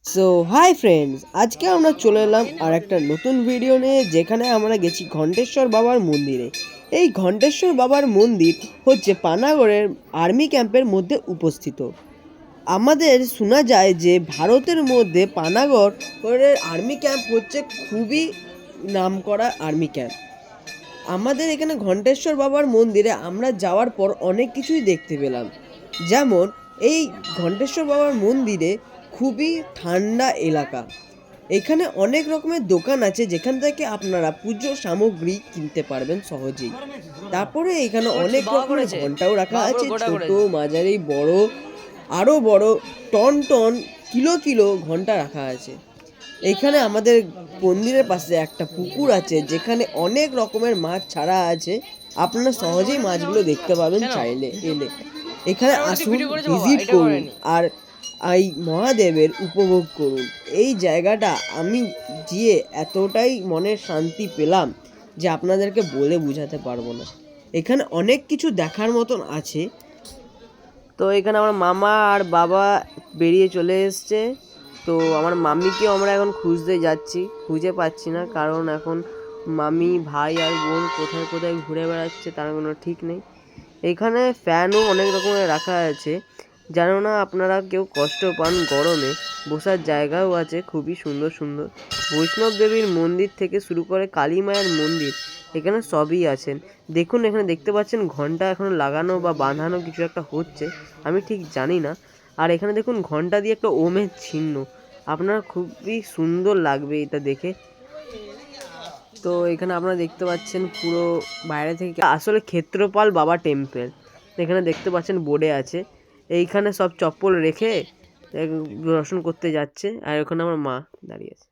So hi friends, আজকে আমরা চলে এলাম আর একটা নতুন ভিডিও নিয়ে, যেখানে আমরা গেছি ঘণ্টেশ্বর বাবার মন্দিরে। এই ঘণ্টেশ্বর বাবার মন্দির হচ্ছে পানাগড়ের আর্মি ক্যাম্পের মধ্যে উপস্থিত। আমাদের শোনা যায় যে ভারতের মধ্যে পানাগড়ের আর্মি ক্যাম্প হচ্ছে খুবই নামকরা আর্মি ক্যাম্প। আমাদের এখানে ঘণ্টেশ্বর বাবার মন্দিরে আমরা যাওয়ার পর অনেক কিছুই দেখতে পেলাম। যেমন এই ঘণ্টেশ্বর বাবার মন্দিরে খুবই ঠান্ডা এলাকা। এখানে অনেক রকমের দোকান আছে যেখান থেকে আপনারা পুজো সামগ্রী কিনতে পারবেন সহজেই। তারপরে এখানে অনেক রকমের ঘন্টাও রাখা আছে, ছোট, মাঝারি, বড়, আরও বড়, টন টন, কিলো কিলো ঘন্টা রাখা আছে। এখানে আমাদের মন্দিরের পাশে একটা পুকুর আছে যেখানে অনেক রকমের মাছ ছাড়া আছে। আপনারা সহজেই মাছগুলো দেখতে পাবেন চাইলে এলে। এখানে আসুন, ভিজিট করুন আর এই মহাদেবের উপভোগ করুন। এই জায়গাটা আমি গিয়ে এতটাই মনের শান্তি পেলাম যে আপনাদেরকে বলে বোঝাতে পারবো না। এখানে অনেক কিছু দেখার মতন আছে। তো এখানে আমার মামা আর বাবা বেরিয়ে চলে এসছে। তো আমার মাম্মিকেও আমরা এখন খুঁজতে যাচ্ছি, খুঁজে পাচ্ছি না, কারণ এখন মামি, ভাই আর বোন কোথায় কোথায় ঘুরে বেড়াচ্ছে তার কোনো ঠিক নেই। এখানে ফ্যানও অনেক রকমের রাখা আছে, জানো না আপনারা কেউ কষ্ট পান গরমে, বসার জায়গাও আছে খুবই সুন্দর সুন্দর। বৈষ্ণব দেবীর মন্দির থেকে শুরু করে কালী মায়ের মন্দির, এখানে সবই আছেন। দেখুন এখানে দেখতে পাচ্ছেন ঘন্টা এখনো লাগানো বা বাঁধানো কিছু একটা হচ্ছে, আমি ঠিক জানি না। আর এখানে দেখুন ঘন্টা দিয়ে একটা ওমের চিহ্ন, আপনার খুবই সুন্দর লাগবে এটা দেখে। তো এখানে আপনারা দেখতে পাচ্ছেন পুরো বাইরে থেকে আসলে ক্ষেত্রপাল বাবা টেম্পল, এখানে দেখতে পাচ্ছেন বোর্ডে আছে। এইখানে সব চপ্পল রেখে দর্শন করতে যাচ্ছে, আর ওখানে আমার মা দাঁড়িয়ে আছে।